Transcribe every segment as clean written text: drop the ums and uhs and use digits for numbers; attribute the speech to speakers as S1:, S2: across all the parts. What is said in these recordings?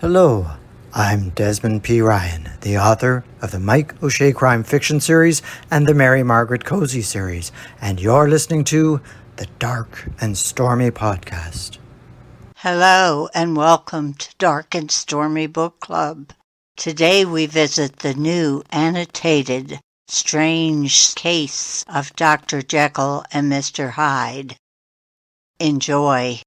S1: Hello, I'm Desmond P. Ryan, the author of the Mike O'Shea crime fiction series and the Mary Margaret Cozy series, and you're listening to the Dark and Stormy podcast.
S2: Hello and welcome to Dark and Stormy Book Club. Today we visit the new annotated Strange Case of Dr. Jekyll and Mr. Hyde. Enjoy.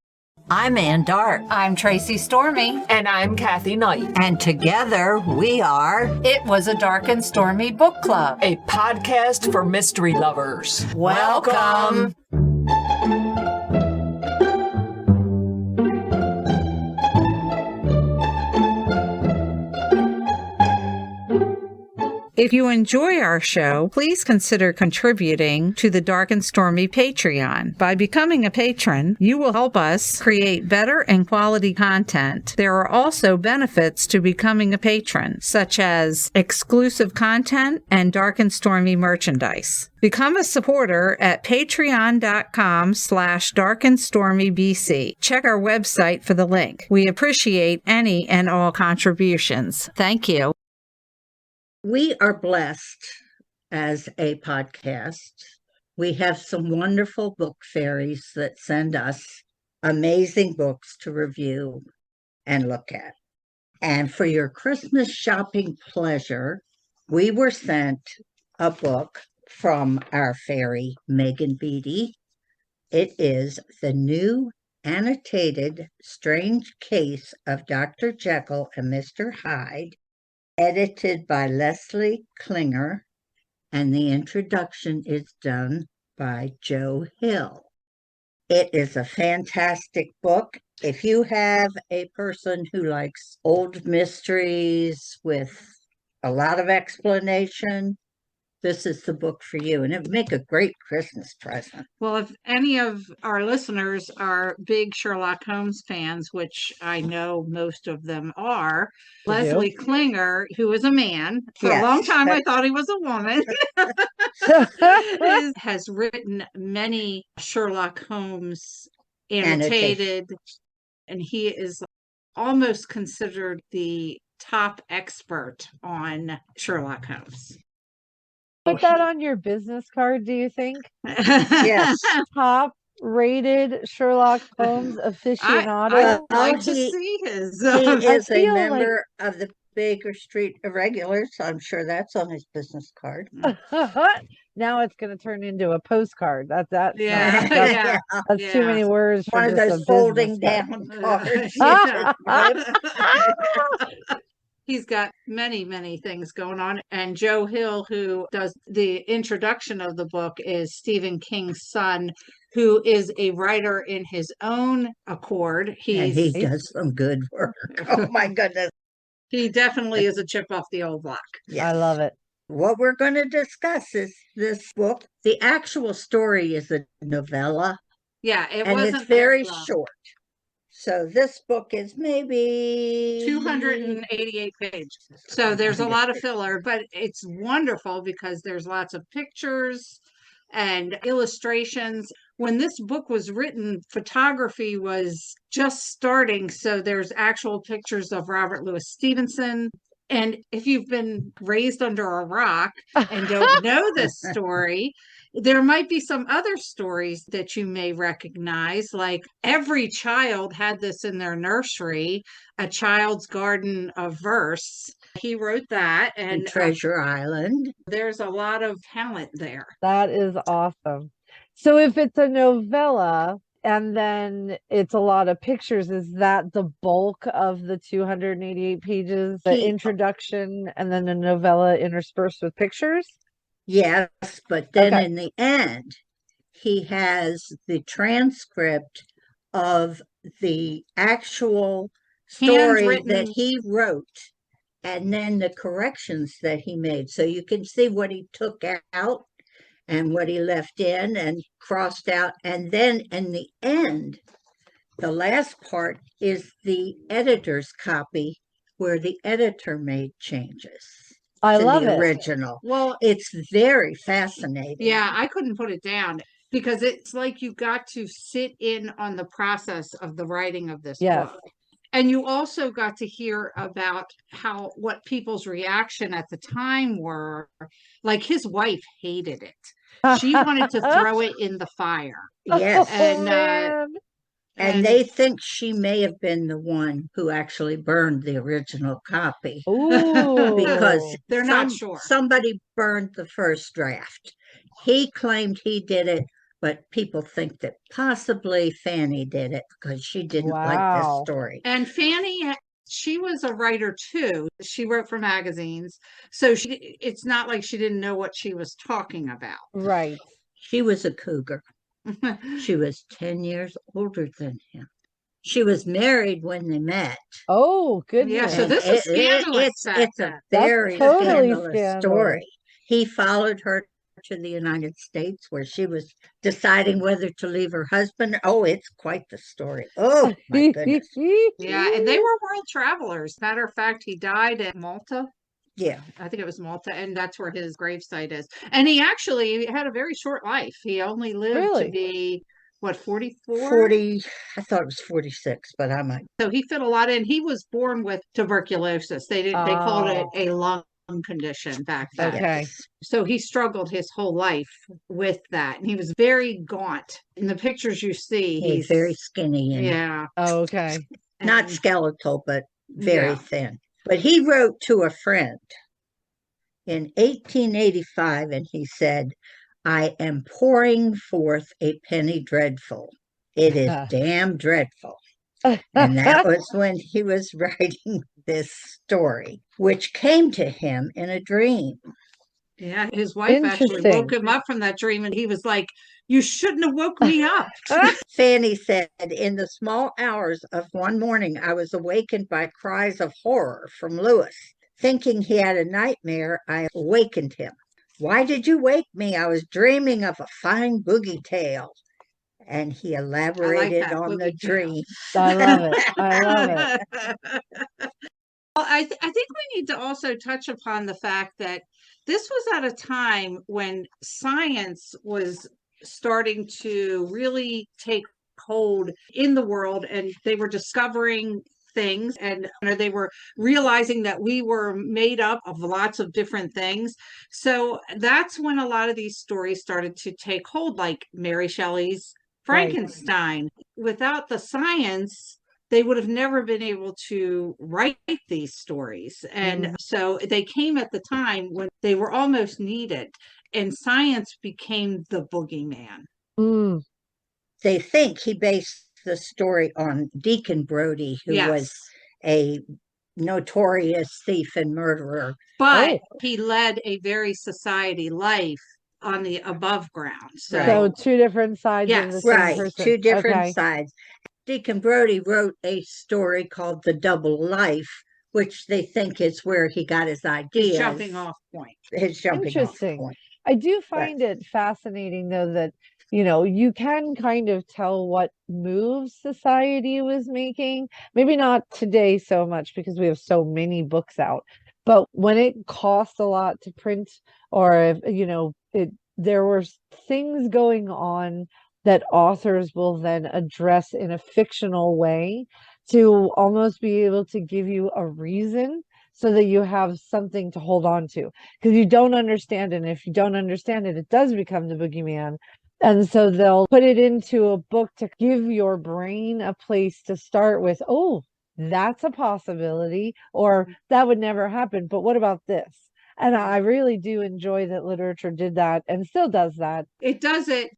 S3: I'm Ann Dart.
S4: I'm Tracy Stormy.
S5: And I'm Kathy Knight.
S3: And together we are
S4: It Was a Dark and Stormy Book Club,
S5: a podcast for mystery lovers.
S4: Welcome.
S6: If you enjoy our show, please consider contributing to the Dark and Stormy Patreon. By becoming a patron, you will help us create better and quality content. There are also benefits to becoming a patron, such as exclusive content and Dark and Stormy merchandise. Become a supporter at patreon.com/darkandstormybc. Check our website for the link. We appreciate any and all contributions. Thank you.
S2: We are blessed as a podcast. We have some wonderful book fairies that send us amazing books to review and look at. And for your Christmas shopping pleasure, we were sent a book from our fairy, Megan Beatty. It is the new annotated Strange Case of Dr. Jekyll and Mr. Hyde, edited by Leslie Klinger, and the introduction is done by Joe Hill. It is a fantastic book. If you have a person who likes old mysteries with a lot of explanation, this is the book for you, and it would make a great Christmas present.
S6: Well, if any of our listeners are big Sherlock Holmes fans, which I know most of them are, Leslie Klinger, who is a man, for a long time I thought he was a woman, has written many Sherlock Holmes annotated, and he is almost considered the top expert on Sherlock Holmes.
S7: Put that on your business card, do you think?
S2: Yes.
S7: Top rated Sherlock Holmes aficionado.
S6: I'd like to see his.
S2: He is a
S7: feel
S2: member of the Baker Street Irregulars. I'm sure that's on his business card.
S7: Now it's going to turn into a postcard. That's
S6: Yeah.
S7: That's too many words.
S2: One of those folding down cards.
S6: He's got many, many things going on. And Joe Hill, who does the introduction of the book, is Stephen King's son, who is a writer in his own accord.
S2: And he does some good work. Oh, my goodness.
S6: He definitely is a chip off the old block.
S7: Yes. I love it.
S2: What we're going to discuss is this book. The actual story is a novella.
S6: Yeah,
S2: and it's very short. So this book is maybe
S6: 288 pages. So there's a lot of filler, but it's wonderful because there's lots of pictures and illustrations. When this book was written, photography was just starting. So there's actual pictures of Robert Louis Stevenson. And if you've been raised under a rock and don't know this story, there might be some other stories that you may recognize, like every child had this in their nursery, A Child's Garden of Verse. He wrote that. And
S2: Treasure Island.
S6: There's a lot of talent there.
S7: That is awesome. So if it's a novella and then it's a lot of pictures, is that the bulk of the 288 pages, the introduction and then a novella interspersed with pictures?
S2: Yes, but then in the end, he has the transcript of the actual story that he wrote and then the corrections that he made. So you can see what he took out and what he left in and crossed out. And then in the end, the last part is the editor's copy where the editor made changes.
S7: I love
S2: the
S7: it.
S2: Original.
S6: Well,
S2: it's very fascinating.
S6: Yeah, I couldn't put it down because it's like you got to sit in on the process of the writing of this book. And you also got to hear about what people's reaction at the time were. Like his wife hated it. She wanted to throw it in the fire.
S2: Yes.
S6: And
S7: man.
S2: And they think she may have been the one who actually burned the original copy.
S7: Ooh.
S2: Because
S6: they're not sure.
S2: Somebody burned the first draft. He claimed he did it, but people think that possibly Fanny did it because she didn't like this
S7: Wow.
S2: story.
S6: And Fanny, she was a writer too. She wrote for magazines. So it's not like she didn't know what she was talking about.
S7: Right.
S2: She was a cougar. She was 10 years older than him. She was married when they met.
S7: Oh, goodness.
S6: Yeah, so this is scandalous.
S2: It's a
S7: That's
S2: very
S7: totally
S2: scandalous story.
S7: scandalous.
S2: He followed her to the United States where she was deciding whether to leave her husband. Oh, it's quite the story. Oh, my goodness.
S6: Yeah, and they were world travelers. Matter of fact, he died in Malta.
S2: Yeah.
S6: I think it was Malta, and that's where his gravesite is. And he actually had a very short life. He only lived to be, what, 44?
S2: 40, I thought it was 46, but I might.
S6: So he fit a lot in. He was born with tuberculosis. They called it a lung condition back then.
S7: Okay.
S6: So he struggled his whole life with that. And he was very gaunt. In the pictures you see,
S2: He's very skinny. And
S6: yeah.
S7: Okay.
S2: not skeletal, but very
S6: Yeah.
S2: thin. But he wrote to a friend in 1885, and he said, I am pouring forth a penny dreadful. It is damn dreadful. And that was when he was writing this story, which came to him in a dream.
S6: Yeah, his wife actually woke him up from that dream, and he was like, you shouldn't have woke me up.
S2: Fanny said, in the small hours of one morning, I was awakened by cries of horror from Lewis. Thinking he had a nightmare, I awakened him. Why did you wake me? I was dreaming of a fine boogie tale. And he elaborated on the dream.
S7: I love it. I love it.
S6: Well, I think we need to also touch upon the fact that this was at a time when science was starting to really take hold in the world, and they were discovering things, and they were realizing that we were made up of lots of different things. So that's when a lot of these stories started to take hold, like Mary Shelley's Frankenstein. Right. Without the science, they would have never been able to write these stories. And so they came at the time when they were almost needed, and science became the boogeyman.
S2: They think he based the story on Deacon Brodie, who was a notorious thief and murderer.
S6: But he led a very society life on the above ground.
S7: So two different sides of the same person.
S2: Two different sides. Deacon Brodie wrote a story called The Double Life, which they think is where he got his ideas.
S6: His jumping off point.
S7: Interesting. I do find it fascinating, though, that, you know, you can kind of tell what moves society was making. Maybe not today so much because we have so many books out. But when it cost a lot to print, or if, you know, there were things going on that authors will then address in a fictional way to almost be able to give you a reason so that you have something to hold on to, because you don't understand it. And if you don't understand it, it does become the boogeyman. And so they'll put it into a book to give your brain a place to start with. Oh, that's a possibility, or that would never happen. But what about this? And I really do enjoy that literature did that and still does that.
S6: It does it.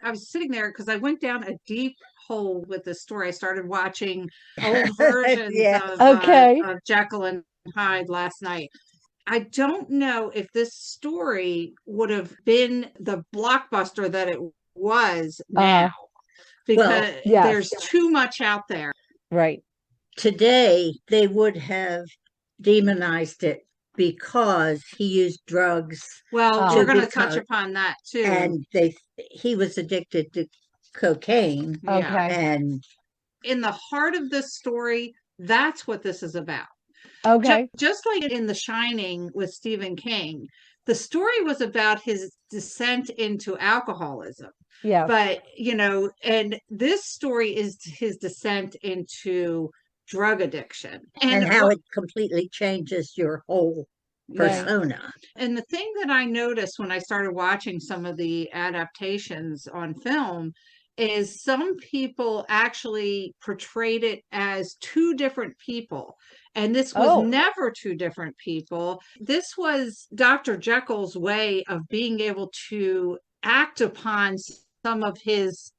S6: I was sitting there because I went down a deep hole with this story. I started watching old versions of Jekyll and Hyde last night. I don't know if this story would have been the blockbuster that it was now, because there's too much out there.
S7: Right.
S2: Today, they would have demonized it because he used drugs.
S6: Well, we're going to touch upon that too.
S2: And he was addicted to cocaine. And
S6: in the heart of this story, that's what this is about. Just like in The Shining with Stephen King, the story was about his descent into alcoholism.
S7: Yeah.
S6: But, you know, and this story is his descent into drug addiction
S2: and how it completely changes your whole
S7: Right.
S2: persona.
S6: And the thing that I noticed when I started watching some of the adaptations on film is some people actually portrayed it as two different people. And this was
S7: Oh.
S6: never two different people. This was Dr. Jekyll's way of being able to act upon some of his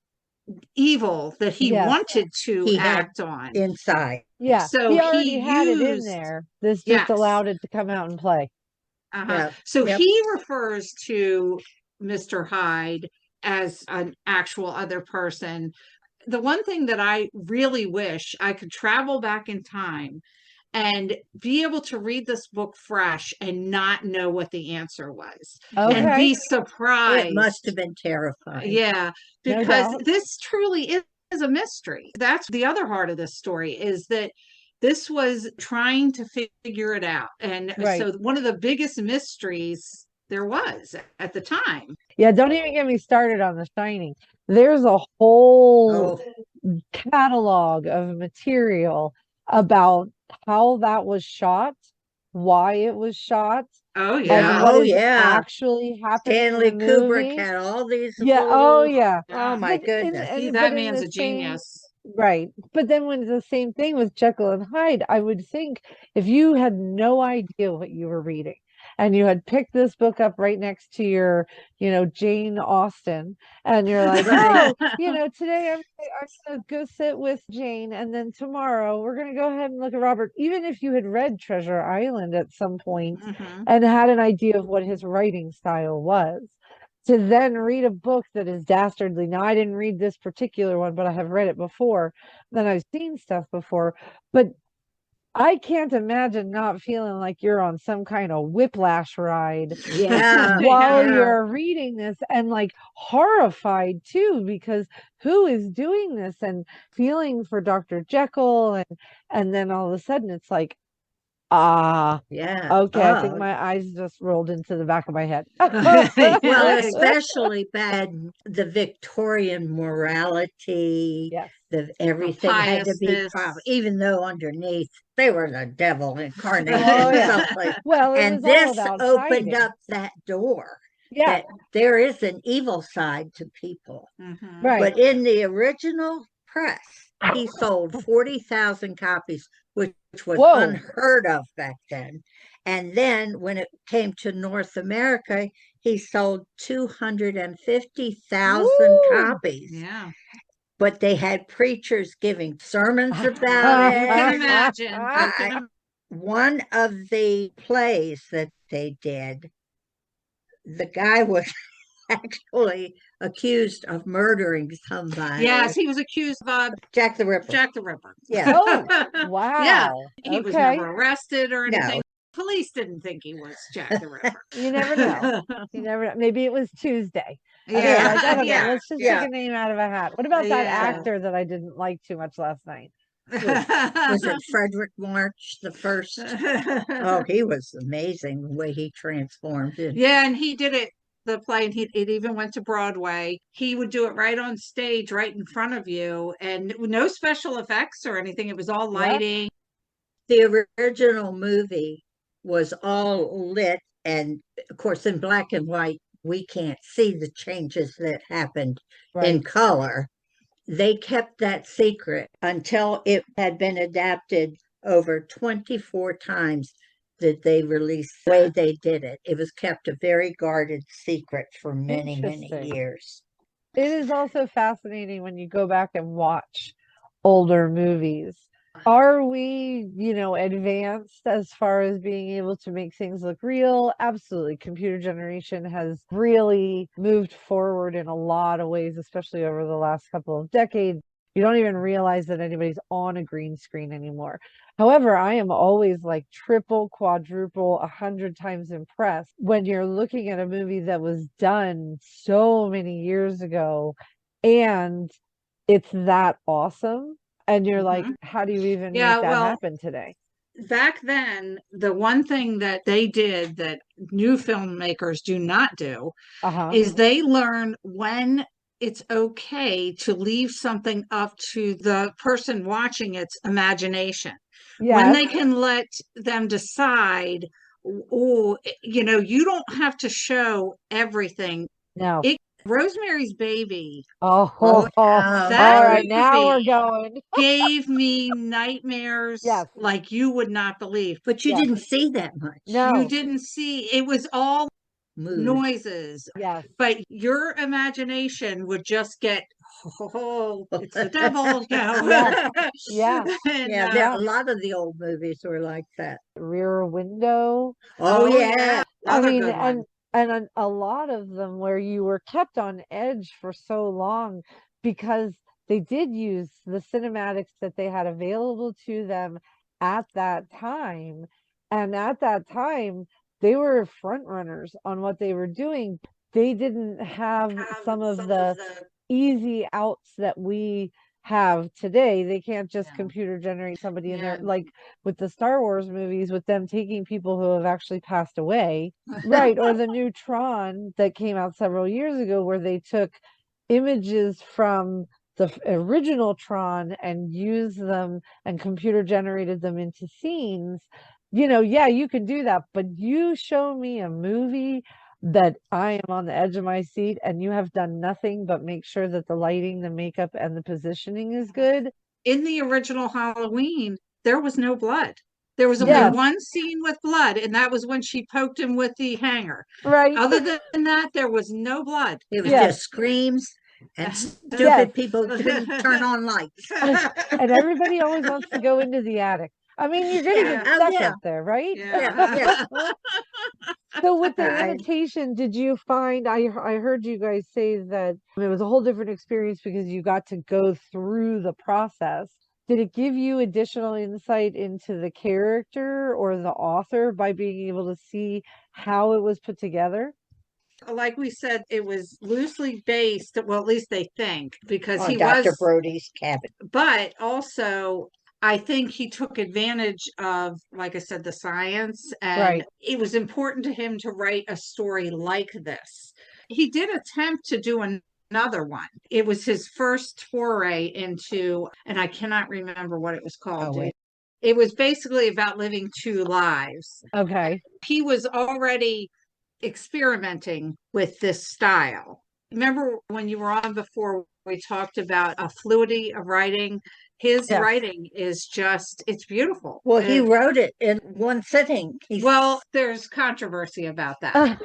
S6: evil that he
S7: Yes.
S6: wanted to
S2: He had
S6: act on.
S2: inside.
S7: Yeah.
S6: So
S7: he already
S6: he
S7: had it in
S6: used-
S7: there. This just
S6: Yes.
S7: allowed it to come out and play.
S6: Uh-huh.
S2: Yep,
S6: So
S2: yep.
S6: he refers to Mr. Hyde as an actual other person. The one thing that I really wish I could travel back in time and be able to read this book fresh and not know what the answer was and
S7: Okay.
S6: be surprised.
S2: It must have been terrifying.
S6: Yeah,
S7: No
S6: because
S7: doubt.
S6: this truly is a mystery. That's the other heart of this story, is that this was trying to figure it out. And
S7: Right.
S6: so one of the biggest mysteries there was at the time.
S7: Yeah, don't even get me started on The Shining. There's a whole
S2: Oh,
S7: catalog of material about how that was shot, why it was shot,
S6: Oh,
S7: and
S6: yeah.
S7: what
S2: Oh,
S7: is
S2: yeah.
S7: actually happening
S2: Stanley
S7: in the
S2: Kubrick
S7: movie.
S2: had all these.
S7: Yeah, oh
S2: little-
S7: yeah.
S2: Oh my
S7: But in-
S2: goodness.
S7: and-
S6: That
S7: but in
S6: man's
S7: the
S6: a
S7: same-
S6: genius.
S7: Right. But then when it's the same thing with Jekyll and Hyde, I would think if you had no idea what you were reading and you had picked this book up right next to your, Jane Austen, and you're like,
S2: Right.
S7: oh, today I'm going to go sit with Jane, and then tomorrow we're going to go ahead and look at Robert. Even if you had read Treasure Island at some point
S6: Mhm.
S7: and had an idea of what his writing style was, to then read a book that is dastardly. Now, I didn't read this particular one, but I have read it before. Then I've seen stuff before. But I can't imagine not feeling like you're on some kind of whiplash ride
S2: Yeah.
S7: while
S2: yeah.
S7: you're reading this, and like horrified too, because who is doing this, and feeling for Dr. Jekyll, and then all of a sudden it's like,
S2: Yeah.
S7: okay, I think
S2: Oh.
S7: my eyes just rolled into the back of my head.
S2: Well, especially back the Victorian morality,
S7: Yes.
S2: everything had to be
S6: Piousness.
S2: even though underneath they were the devil incarnate
S7: Oh,
S2: and
S7: yeah.
S2: someplace.
S7: Well, it
S2: And
S7: was all
S2: this
S7: about
S2: opened
S7: hiding.
S2: up that door
S7: Yeah,
S2: that there is an evil side to people.
S6: Mhm.
S7: right.
S2: But in the original press, he sold 40,000 copies, which was
S7: Whoa.
S2: unheard of back then. And then when it came to North America, he sold 250,000
S7: Woo.
S2: copies.
S6: Yeah.
S2: But they had preachers giving sermons about
S6: You can
S2: it.
S6: imagine. You can
S2: One of the plays that they did, the guy was actually accused of murdering somebody.
S6: Yes, he was accused of
S2: Jack the Ripper.
S6: Jack the Ripper.
S2: Yeah.
S7: Oh, wow.
S6: Yeah, he was
S7: Okay.
S6: never arrested or
S2: No.
S6: anything. Police didn't think he was Jack the Ripper.
S7: You never know. You never know. Maybe it was Tuesday. And they're
S6: Yeah,
S7: like, I don't know.
S6: yeah.
S7: Let's just
S2: yeah.
S7: pick a name out of a hat. What about that
S6: Yeah.
S7: actor that I didn't like too much last night?
S2: Was it Frederick March the first? Oh, he was amazing the way he transformed it.
S6: Yeah, and he did the play, and it even went to Broadway. He would do it right on stage, right in front of you, and no special effects or anything. It was all
S7: Yeah.
S6: lighting.
S2: The original movie was all lit, and of course, in black and white, we can't see the changes that happened in
S7: Right.
S2: color. They kept that secret until it had been adapted over 24 times that they released the way they did it. It was kept a very guarded secret for many, many
S7: Interesting.
S2: years.
S7: It is also fascinating when you go back and watch older movies. Are we, advanced as far as being able to make things look real? Absolutely. Computer generation has really moved forward in a lot of ways, especially over the last couple of decades. You don't even realize that anybody's on a green screen anymore. However, I am always like triple, quadruple, 100 times impressed when you're looking at a movie that was done so many years ago and it's that awesome. And you're like, how do you even
S6: Yeah,
S7: make that
S6: well,
S7: happen today?
S6: Back then, the one thing that they did that new filmmakers do not do
S7: Uh-huh.
S6: is they learn when it's okay to leave something up to the person watching its imagination. When
S7: Yes.
S6: they can let them decide, oh, you don't have to show everything.
S7: No.
S6: Rosemary's Baby,
S7: Oh,
S2: Oh,
S7: all
S6: that
S7: right. Now we're
S6: movie
S7: going.
S6: gave me nightmares
S7: Yes.
S6: like you would not believe.
S2: but you
S7: Yes.
S2: didn't see that much.
S7: No.
S6: You didn't see, it was all
S2: Mood.
S6: noises,
S7: Yes.
S6: but your imagination would just get, oh, it's the devil.
S7: Yeah. Yeah.
S6: And,
S2: Yeah, a lot of the old movies were like that.
S7: Rear Window.
S2: Oh,
S6: Oh,
S2: yeah.
S6: yeah.
S7: I
S6: Another
S7: mean,
S6: good one.
S7: and a lot of them where you were kept on edge for so long because they did use the cinematics that they had available to them at that time. And at that time, they were front runners on what they were doing. They didn't have some of the easy outs that we have today. They can't just
S2: Yeah.
S7: computer generate somebody in there,
S6: Yeah.
S7: like with the Star Wars movies, with them taking people who have actually passed away. Right. Or the new Tron that came out several years ago, where they took images from the original Tron and used them and computer generated them into scenes. Yeah, you can do that, but you show me a movie that I am on the edge of my seat and you have done nothing but make sure that the lighting, the makeup, and the positioning is good.
S6: In the original Halloween, there was no blood. There was only
S7: Yes.
S6: one scene with blood, and that was when she poked him with the hanger.
S7: Right.
S6: Other than that, there was no blood.
S2: It was
S7: Yes.
S2: just screams and stupid
S7: Yes.
S2: people couldn't turn on lights.
S7: And everybody always wants to go into the attic. I mean, you're gonna
S6: Yeah.
S7: get
S2: Oh,
S7: stuck
S2: yeah.
S7: up there, right?
S6: Yeah.
S7: So with the
S2: I-
S7: annotation, did you find, I heard you guys say that it was a whole different experience because you got to go through the process. Did it give you additional insight into the character or the author by being able to see how it was put together?
S6: Like we said, it was loosely based, well, at least they think, because
S2: on
S6: he
S2: Dr.
S6: was,
S2: Brody's cabin.
S6: but also I think he took advantage of, like I said, the science, and
S7: Right.
S6: it was important to him to write a story like this. He did attempt to do another one. It was his first foray into, and I cannot remember what it was called.
S2: Oh, wait.
S6: It was basically about living two lives.
S7: Okay.
S6: He was already experimenting with this style. Remember when you were on before, we talked about a fluidity of writing? His
S7: Yes.
S6: writing is just, it's beautiful.
S2: Well, he wrote it in one sitting.
S6: Well, there's controversy about that.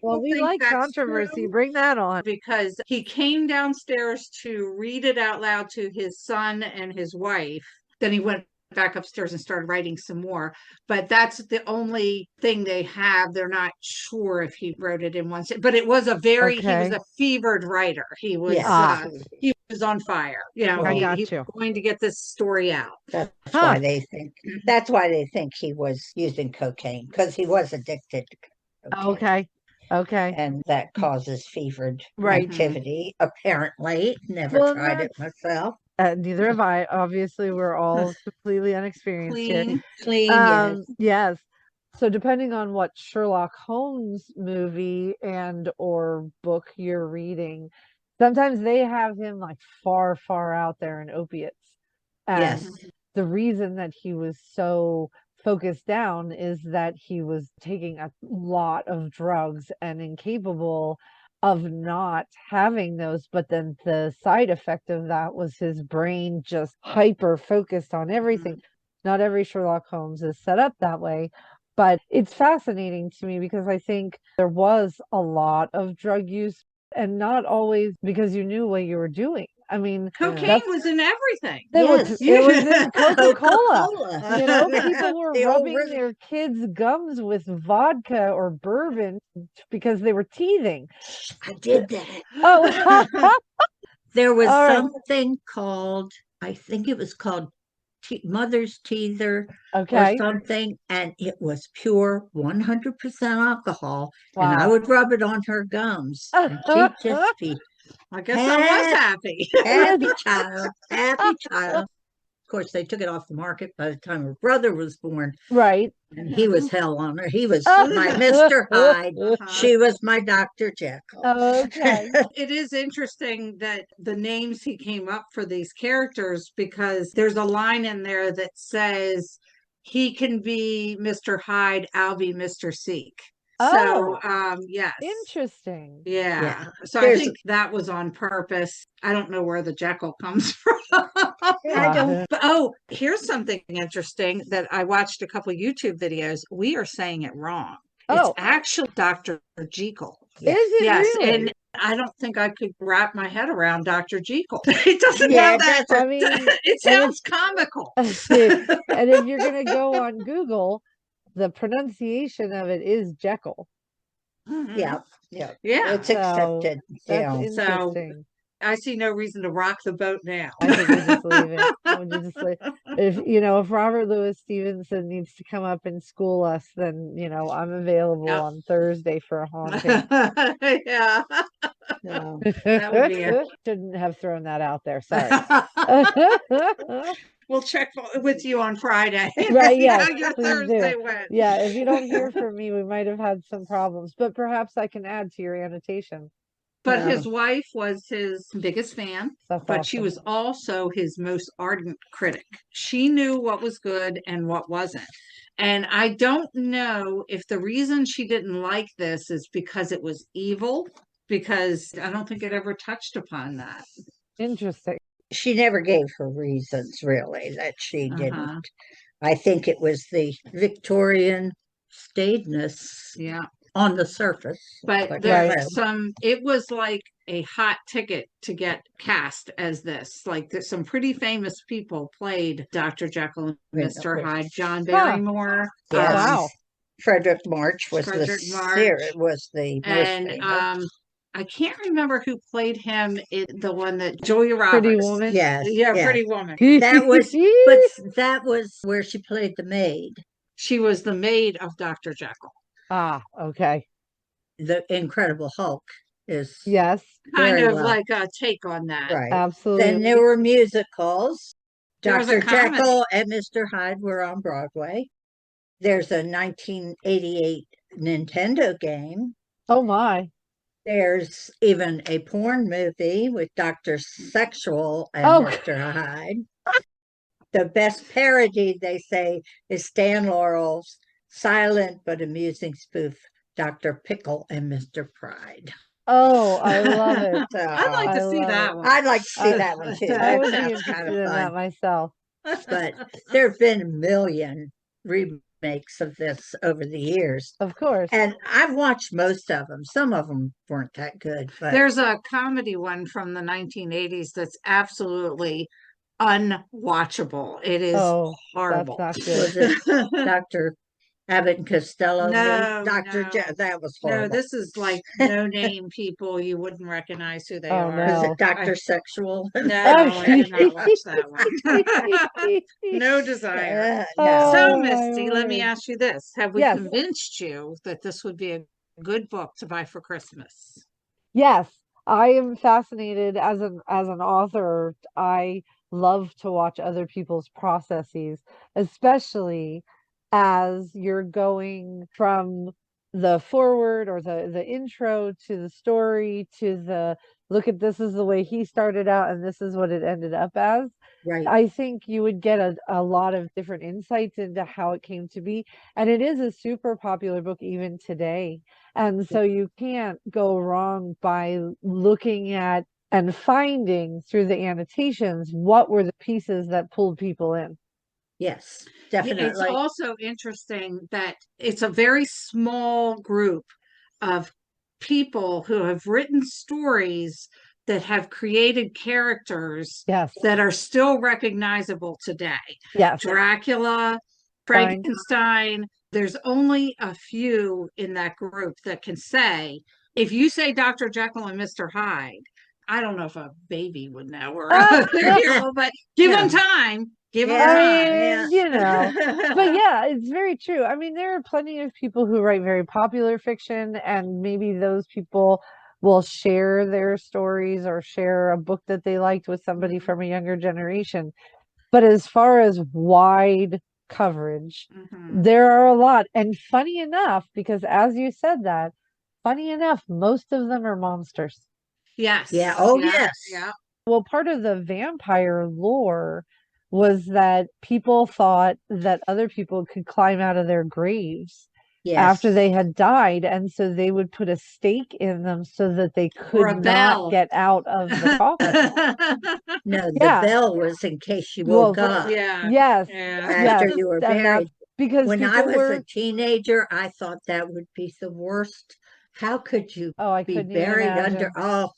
S7: Well, we
S6: think
S7: like
S6: that's
S7: controversy.
S6: true.
S7: Bring that on.
S6: Because he came downstairs to read it out loud to his son and his wife. Then he went back upstairs and started writing some more. But that's the only thing they have. They're not sure if he wrote it in one sit. But it was he was
S7: Okay.
S6: a fevered writer. He was
S2: Yeah.
S6: he was on fire.
S7: I got
S6: He
S7: you.
S6: was going to get this story out.
S2: That's
S7: Huh.
S2: why they think. That's why they think he was using cocaine, because he was addicted to cocaine.
S7: Okay. Okay.
S2: And that causes fevered
S7: Right.
S2: activity. Apparently, never
S7: Well,
S2: tried it myself.
S7: Neither have I. Obviously, we're all completely unexperienced here.
S6: Clean.
S2: Clean, yes.
S7: Yes. So depending on what Sherlock Holmes movie and or book you're reading, sometimes they have him like far, far out there in opiates. And
S2: Yes.
S7: the reason that he was so focused down is that he was taking a lot of drugs and incapable of not having those, but then the side effect of that was his brain just hyper focused on everything. Not every Sherlock Holmes is set up that way, but it's fascinating to me because I think there was a lot of drug use and not always because you knew what you were doing. I mean,
S6: Cocaine
S7: that's-
S6: was in everything.
S7: it was in Coca-Cola.
S2: Coca-Cola.
S7: You know, people were
S2: The old
S7: rubbing
S2: ris-
S7: their kids' gums with vodka or bourbon because they were teething.
S2: I did that.
S7: Oh,
S2: There was
S7: All right.
S2: something called, I think it was called Mother's Teether
S7: okay.
S2: or something, and it was pure 100% alcohol. And I
S7: Wow.
S2: would rub it on her gums, and she'd just be
S6: I guess I was happy.
S2: happy child, happy child. Of course, they took it off the market by the time her brother was born,
S7: Right.
S2: and he was hell on her. He was my Mr. Hyde. She was my Dr. Jekyll.
S7: Okay.
S6: It is interesting that the names he came up for these characters, because there's a line in there that says he can be Mr. Hyde, I'll be Mr. Seek. So, yes.
S7: Interesting.
S6: Yeah. So I
S2: There's-
S6: think that was on purpose. I don't know where the Jekyll comes from.
S2: I don't.
S6: But, oh, here's something interesting that I watched a couple YouTube videos. We are saying it wrong. It's
S7: Oh.
S6: actually Dr. Jekyll.
S2: Yeah.
S7: Is it
S6: Yes,
S7: really?
S6: and I don't think I could wrap my head around Dr. Jekyll. It doesn't
S2: Yeah,
S6: have that.
S7: I mean,
S6: It sounds comical.
S7: and if you're going to go on Google, the pronunciation of it is Jekyll.
S6: Mhm.
S2: Yeah.
S6: Yeah.
S2: It's accepted.
S7: That's
S6: So-
S7: interesting.
S6: I see no reason to rock the boat now.
S7: I think we just leave it. We'll just leave. If Robert Louis Stevenson needs to come up and school us, then I'm available
S6: Yeah.
S7: on Thursday for a haunting.
S6: Yeah.
S2: No.
S6: That would be a-
S7: Shouldn't have thrown that out there. Sorry.
S6: We'll check with you on Friday.
S7: Right,
S6: See how
S7: yes,
S6: your
S7: please do.
S6: Thursday went.
S7: Yeah, if you don't hear from me, we might have had some problems, but perhaps I can add to your annotation.
S6: But
S2: Yeah.
S6: his wife was his biggest fan,
S7: That's
S6: but she
S7: awesome.
S6: was also his most ardent critic. She knew what was good and what wasn't. And I don't know if the reason she didn't like this is because it was evil, because I don't think it ever touched upon that.
S7: Interesting.
S2: She never gave her reasons, really, that she
S6: Uh-huh.
S2: didn't. I think it was the Victorian staidness
S6: Yeah.
S2: on the surface.
S6: But
S2: like I
S6: there's
S2: said.
S6: it was like a hot ticket to get cast as this. Like there's some pretty famous people played Dr. Jekyll and
S2: Right, of
S6: Mr.
S2: course.
S6: Hyde. John Barrymore.
S2: Yes.
S7: Wow.
S2: Frederick March was
S6: Frederick
S2: the
S6: March.
S2: was the most
S6: And
S2: famous.
S6: I can't remember who played him in the one that Julia
S7: Pretty
S6: Roberts.
S7: Woman.
S2: Yes,
S6: Yeah,
S2: yes.
S6: Pretty Woman.
S2: That was, but that was where she played the maid.
S6: She was the maid of Dr. Jekyll.
S7: Okay.
S2: The Incredible Hulk is
S7: Yes,
S6: Kind
S2: Very
S6: of
S2: well.
S6: like a take on that.
S2: right.
S7: absolutely.
S2: Then there were musicals.
S6: There was a
S2: Dr. Jekyll
S6: comedy.
S2: and Mr. Hyde were on Broadway. There's a 1988 Nintendo game.
S7: Oh my.
S2: There's even a porn movie with Dr. Sexual and
S7: Oh.
S2: Mr. Hyde. The best parody, they say, is Stan Laurel's silent but amusing spoof, Dr. Pickle and Mr. Pride.
S7: Oh, I love it.
S2: So,
S6: I'd like
S7: I
S6: to see
S7: love
S6: that
S7: it.
S6: one.
S2: I'd like to see
S7: I-
S2: that one too.
S7: I
S2: That
S7: would be
S2: sounds
S7: interested
S2: kind of
S7: in that
S2: fun.
S7: myself.
S2: But there have been a million remakes of this over the years.
S7: Of course.
S2: And I've watched most of them. Some of them weren't that good, but
S6: There's a comedy one from the 1980s that's absolutely unwatchable. It is
S7: Oh,
S6: horrible.
S7: that's not
S2: was
S7: good.
S2: it Dr. Abbott and Costello?
S6: No,
S2: Dr.
S6: no.
S2: That was
S6: No,
S2: horrible.
S6: this is like no name people. You wouldn't recognize who they
S7: Oh,
S6: are.
S2: Was
S7: no.
S2: it Dr. Sexual?
S6: No, I did not watch that one. No desire.
S7: Oh,
S6: So,
S7: my
S6: Misty, let me
S7: word.
S6: ask you this. Have we
S7: Yes.
S6: convinced you that this would be a good book to buy for Christmas?
S7: Yes, I am fascinated as an author. I love to watch other people's processes, especially as you're going from the forward or the intro to the story to the look at this is the way he started out and this is what it ended up as.
S2: Right.
S7: I think you would get a lot of different insights into how it came to be. And it is a super popular book even today. And so you can't go wrong by looking at and finding through the annotations what were the pieces that pulled people in.
S2: Yes,
S6: Yeah,
S2: definitely.
S6: it's also interesting that it's a very small group of people who have written stories that have created characters
S7: Yes.
S6: that are still recognizable today.
S7: Yes.
S6: Dracula, Frankenstein. There's only a few in that group that can say, if you say Dr. Jekyll and Mr. Hyde, I don't know if a baby would know or a 3-year-old, but give them time. Give them
S2: Yeah.
S6: time.
S7: I mean, you know, but yeah, it's very true. I mean, there are plenty of people who write very popular fiction, and maybe those people will share their stories or share a book that they liked with somebody from a younger generation. But as far as wide coverage,
S6: Mhm.
S7: there are a lot. And funny enough, because as you said that, funny enough, most of them are monsters.
S6: Yes.
S2: Yeah. Oh,
S6: Yeah.
S2: yes.
S6: Yeah.
S7: Well, part of the vampire lore was that people thought that other people could climb out of their graves after
S2: Yes.
S7: they had died, and so they would put a stake in them so that they
S6: Or a
S7: could
S6: bell.
S7: not get out of the coffin.
S2: No, the
S7: Yeah.
S2: bell was in case you
S7: Well,
S2: woke up
S6: Yeah.
S7: Yes,
S6: Yeah.
S2: after
S7: yes,
S2: you were
S7: and
S2: buried.
S7: that's because
S2: When I
S7: people
S2: was
S7: were.
S2: a teenager, I thought that would be the worst. How could you
S7: Oh, I
S2: be
S7: couldn't even
S2: buried under?
S7: imagine.
S2: Oh,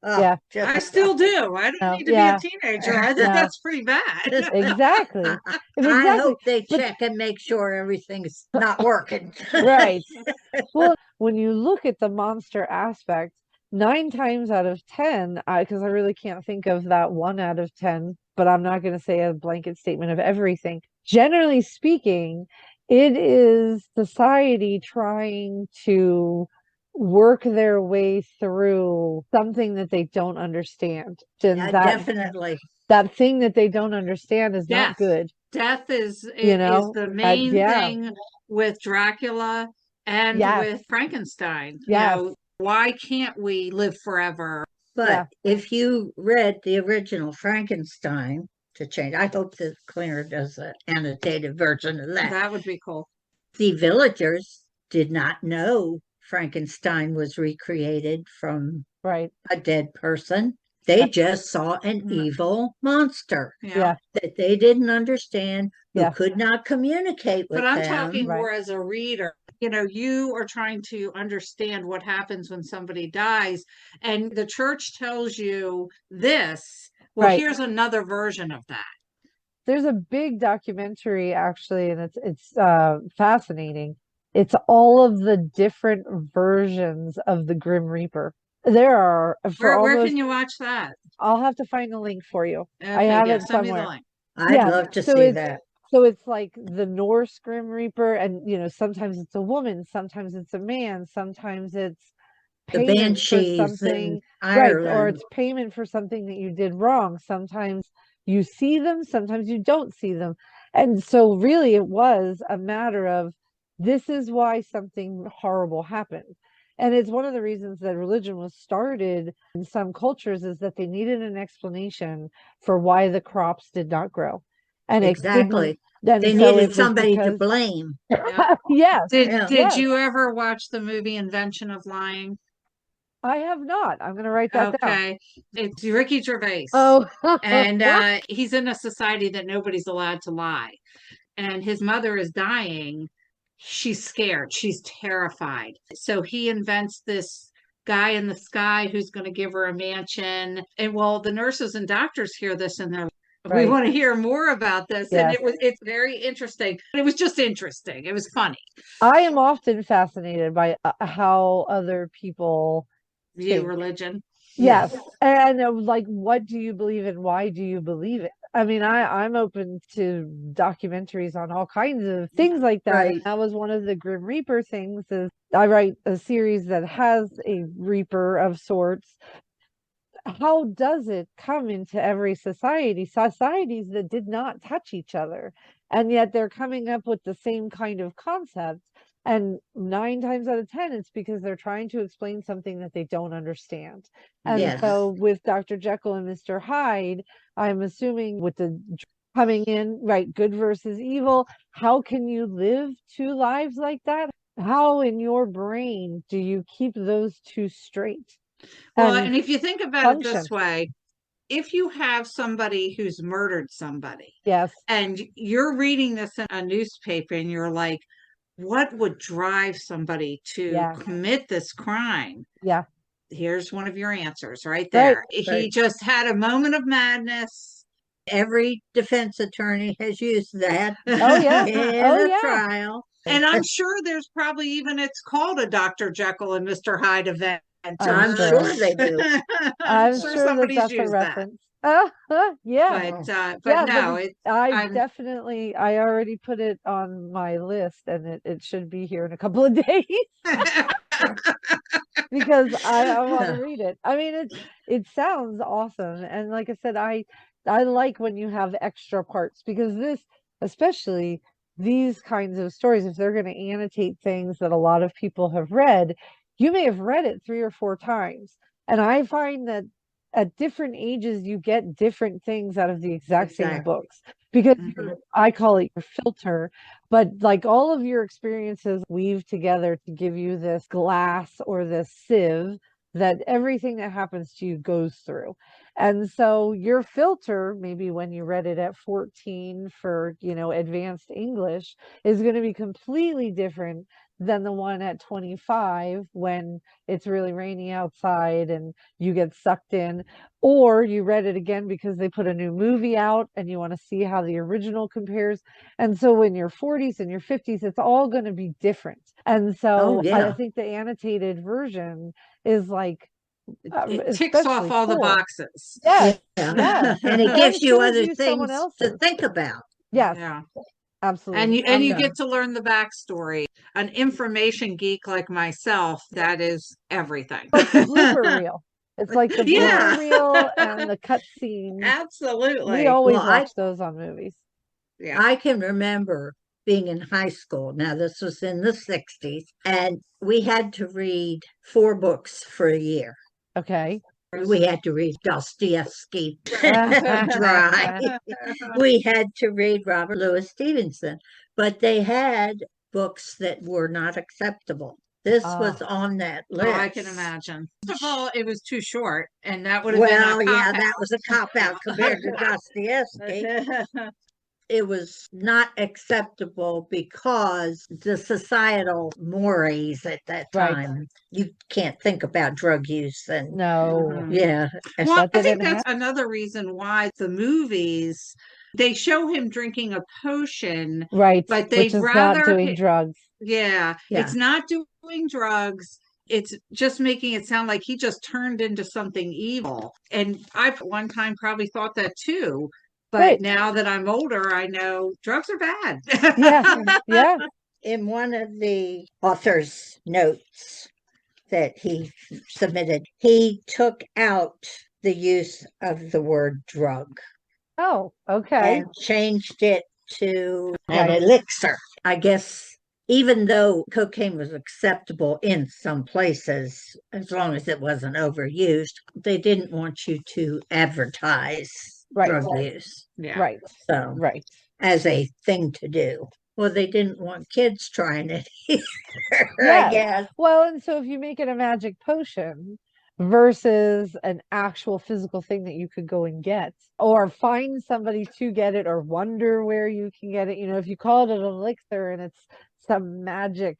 S7: Yeah.
S2: just
S6: I still do. I don't
S7: No,
S6: need to be
S7: yeah,
S6: a teenager. I think
S7: no,
S6: that's pretty bad.
S7: exactly,
S2: I
S7: exactly.
S2: hope they
S7: But
S2: check and make sure everything's not working.
S7: right. Well, when you look at the monster aspect, 9 times out of 10, because I really can't think of that 1 out of 10, but I'm not going to say a blanket statement of everything. Generally speaking, it is society trying to work their way through something that they don't understand. And
S2: Definitely.
S7: that thing that they don't understand is not
S6: Death.
S7: good.
S6: Death is
S7: You
S6: is
S7: know,
S6: the main
S7: yeah,
S6: thing with Dracula and
S7: yes,
S6: with Frankenstein.
S7: yes,
S6: Why can't we live forever?
S2: But
S7: yeah.
S2: if you read the original Frankenstein to change, I hope that Klinger does an annotated version of that.
S6: That would be cool.
S2: The villagers did not know Frankenstein was recreated from
S7: Right.
S2: a dead person. They
S7: Right.
S2: just saw an
S6: Mm.
S2: evil monster
S7: Yeah.
S2: that they didn't understand, who
S7: Yeah.
S2: could not communicate with
S6: But I'm
S2: them.
S6: talking
S7: Right.
S6: more as a reader. You are trying to understand what happens when somebody dies, and the church tells you this. Well,
S7: Right.
S6: here's another version of that.
S7: There's a big documentary actually, and it's fascinating. It's all of the different versions of the Grim Reaper. There are
S6: Where can you watch that?
S7: I'll have to find a link for you. I
S6: Okay,
S7: have
S6: yeah,
S7: it
S6: send me the
S7: somewhere.
S6: link.
S2: I'd
S7: Yeah,
S2: love to
S7: so
S2: see
S7: it's
S2: that.
S7: so it's like the Norse Grim Reaper, and sometimes it's a woman, sometimes it's a man, sometimes it's
S2: The
S7: payment for
S2: banshees in
S7: something, right, or
S2: Ireland.
S7: it's payment for something that you did wrong. Sometimes you see them, sometimes you don't see them. And so really it was a matter of, this is why something horrible happened. And it's one of the reasons that religion was started in some cultures, is that they needed an explanation for why the crops did not grow. And it couldn't,
S2: Exactly.
S7: and
S2: They
S7: so
S2: needed
S7: it was
S2: somebody to
S7: because
S2: blame.
S6: Yeah.
S7: yes,
S6: Did
S2: Yeah.
S6: did
S7: yes.
S6: you ever watch the movie Invention of Lying?
S7: I have not. I'm gonna write that down.
S6: Okay. It's Ricky Gervais.
S7: Oh,
S6: And he's in a society that nobody's allowed to lie. And his mother is dying. She's scared. She's terrified. So he invents this guy in the sky who's going to give her a mansion. And well, the nurses and doctors hear this and they're, we
S7: Right.
S6: want to hear more about this. And
S7: Yes.
S6: it's very interesting. It was just interesting. It was funny.
S7: I am often fascinated by how other people
S6: View
S7: think.
S6: religion.
S7: Yes. And like, what do you believe in? Why do you believe it? I mean, I'm open to documentaries on all kinds of things like that.
S2: Right.
S7: And that was one of the Grim Reaper things, is I write a series that has a Reaper of sorts. How does it come into every society? Societies that did not touch each other, and yet they're coming up with the same kind of concept. And 9 times out of 10, it's because they're trying to explain something that they don't understand. And
S2: Yes.
S7: so with Dr. Jekyll and Mr. Hyde, I'm assuming with the coming in, right, good versus evil, how can you live two lives like that? How in your brain do you keep those two straight?
S6: Well, and if you think about it this
S7: function.
S6: way, if you have somebody who's murdered somebody
S7: Yes.
S6: and you're reading this in a newspaper and you're like, what would drive somebody to
S7: Yeah.
S6: commit this crime?
S7: Yeah.
S6: Here's one of your answers right there.
S2: Right.
S6: He just had a moment of madness.
S2: Every defense attorney has used that
S7: Oh yeah.
S2: in
S7: Oh
S2: a
S7: yeah.
S2: trial.
S6: And I'm sure there's probably even, it's called a Dr. Jekyll and Mr. Hyde event.
S2: I'm sure they do.
S7: I'm sure that
S6: somebody's
S7: that's a
S6: used that.
S7: reference. Yeah.
S6: But
S7: Yeah,
S6: no,
S7: but
S6: it,
S7: I
S6: I'm-
S7: definitely, I already put it on my list, and it should be here in a couple of days because I want to read it. I mean, it sounds awesome. And like I said, I like when you have extra parts, because this, especially these kinds of stories, if they're going to annotate things that a lot of people have read, you may have read it 3 or 4 times. And I find that at different ages, you get different things out of the exact same
S2: Exactly.
S7: books, because
S2: Mhm.
S7: I call it your filter, but like all of your experiences weave together to give you this glass or this sieve that everything that happens to you goes through. And so your filter, maybe when you read it at 14 for, advanced English, is going to be completely different than the one at 25 when it's really rainy outside and you get sucked in. Or you read it again because they put a new movie out and you want to see how the original compares. And so in your 40s and your 50s, it's all going to be different. And so I
S2: yeah.
S7: think the annotated version is like,
S6: It ticks off
S7: especially
S6: all the
S7: cool.
S6: boxes.
S7: Yes,
S2: Yeah.
S7: yes.
S2: And it
S7: And
S2: gives you
S7: shows
S2: other
S7: you someone
S2: things to
S7: else's.
S2: think about.
S7: Yes,
S6: Yeah.
S7: absolutely.
S6: And you
S2: Okay.
S6: get to learn the backstory. An information geek like myself, that is everything.
S7: Like the blooper reel. It's like the
S6: Yeah.
S7: blooper reel and the cut scenes.
S6: Absolutely.
S7: We always
S2: Well,
S7: watch those on movies.
S6: Yeah.
S2: I can remember being in high school. Now, this was in the 60s, and we had to read 4 books for a year.
S7: Okay.
S2: We had to read Dostoevsky, dry. We had to read Robert Louis Stevenson, but they had books that were not acceptable. This was on that list.
S6: Oh, I can imagine. First of all, it was too short, and that would have
S2: Well,
S6: been a
S2: yeah,
S6: cop
S2: that was a cop out compared to Dostoevsky. It was not acceptable because the societal mores at that
S7: Right.
S2: time, you can't think about drug use and
S7: No.
S6: Mhm.
S2: yeah.
S6: Well,
S7: That
S6: I think
S7: didn't
S6: that's another reason why the movies, they show him drinking a potion,
S7: Right.
S6: but
S7: Which
S6: they'd
S7: is
S6: rather
S7: not doing drugs.
S6: Yeah,
S2: Yeah.
S6: it's not doing drugs. It's just making it sound like he just turned into something evil. And I one time probably thought that too. But
S7: Right.
S6: now that I'm older, I know drugs are bad.
S7: Yeah. Yeah.
S2: In one of the author's notes that he submitted, he took out the use of the word drug
S7: Oh, okay.
S2: and changed it to an
S7: Right.
S2: elixir. I guess even though cocaine was acceptable in some places, as long as it wasn't overused, they didn't want you to advertise
S7: Right.
S2: drug use.
S6: Yeah.
S7: Right.
S2: So,
S7: Right.
S2: as a thing to do. Well, they didn't want kids trying it either, I
S7: Yes.
S2: guess.
S7: Well, and so if you make it a magic potion versus an actual physical thing that you could go and get, or find somebody to get it, or wonder where you can get it, if you call it an elixir and it's some magic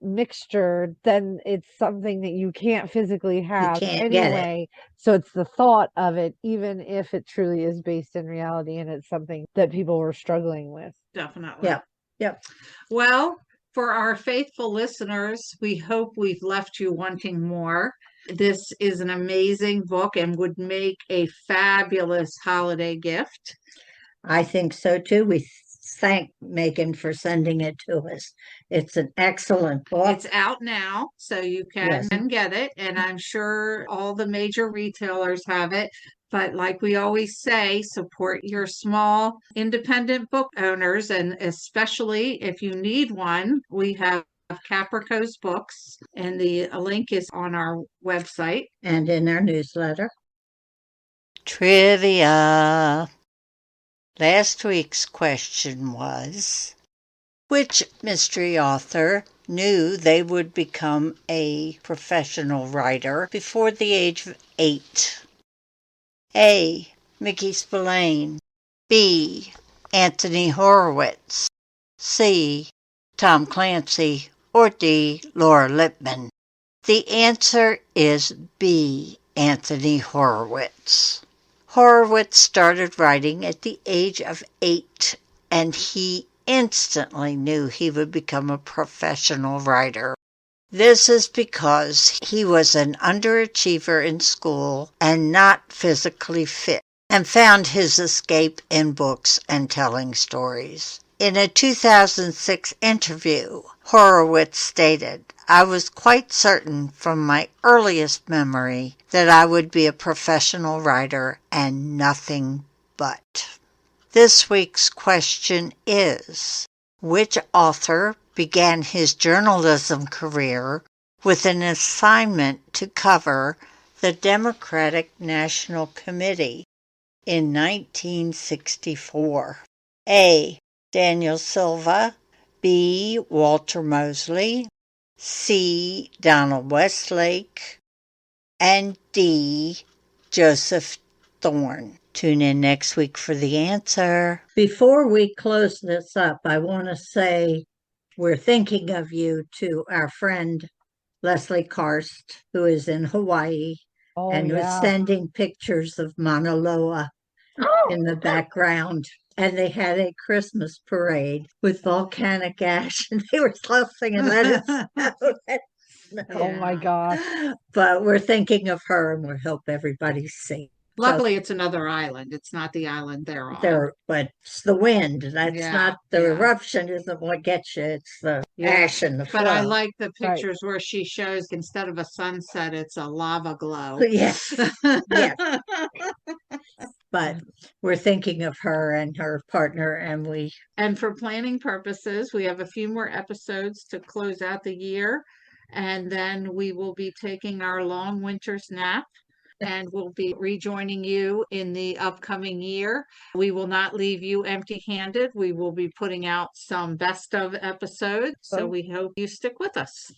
S7: mixture, then it's something that you can't physically have
S2: can't get it.
S7: anyway. So it's the thought of it, even if it truly is based in reality and it's something that people were struggling with.
S6: Definitely.
S2: Yep. Yep.
S6: Well, for our faithful listeners, we hope we've left you wanting more. This is an amazing book and would make a fabulous holiday gift.
S2: I think so too. We thank Megan for sending it to us. It's an excellent book.
S6: It's out now, so you can
S2: Yes.
S6: get it. And I'm sure all the major retailers have it. But like we always say, support your small independent book owners. And especially if you need one, we have Caprico's books, and the link is on our website.
S2: And in our newsletter.
S8: Trivia. Last week's question was, which mystery author knew they would become a professional writer before the age of 8? A. Mickey Spillane. B. Anthony Horowitz. C. Tom Clancy. Or D. Laura Lippman. The answer is B. Anthony Horowitz. Horowitz started writing at the age of 8, and he instantly knew he would become a professional writer. This is because he was an underachiever in school and not physically fit, and found his escape in books and telling stories. In a 2006 interview, Horowitz stated, "I was quite certain from my earliest memory that I would be a professional writer and nothing but. This week's question is, which author began his journalism career with an assignment to cover the Democratic National Committee in 1964? A. Daniel Silva, B. Walter Mosley, C. Donald Westlake, and D. Joseph Thorne. Tune in next week for the answer.
S2: Before we close this up, I want to say we're thinking of you to our friend Leslie Karst, who is in Hawaii
S7: Oh,
S2: and was
S7: yeah.
S2: sending pictures of Mauna Loa in the background. And they had a Christmas parade with volcanic ash, and they were tossing and let it snow.
S7: Oh my gosh.
S2: But we're thinking of her, and we hope everybody's safe.
S6: Luckily, it's another island. It's not the island they're on.
S2: But it's the wind. That's
S6: Yeah,
S2: not the
S6: yeah.
S2: eruption isn't what gets you. It's the
S6: Yeah.
S2: ash and the
S6: But I
S2: flow.
S6: like the
S7: Right.
S6: pictures where she shows instead of a sunset, it's a lava glow.
S2: Yes. Yes. But we're thinking of her and her partner, and
S6: And for planning purposes, we have a few more episodes to close out the year. And then we will be taking our long winter's nap and we'll be rejoining you in the upcoming year. We will not leave you empty-handed. We will be putting out some best of episodes. So we hope you stick with us.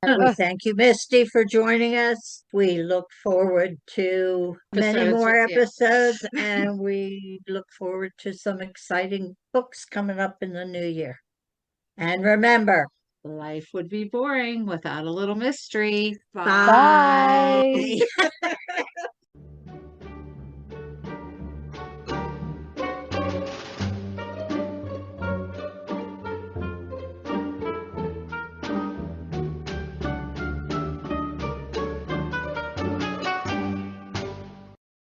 S2: and we thank you, Misty, for joining us. We look forward to many
S6: Episodes,
S2: more
S6: yeah.
S2: episodes, and we look forward to some exciting books coming up in the new year. And remember,
S6: Life would be boring without a little mystery.
S2: bye.
S7: Bye.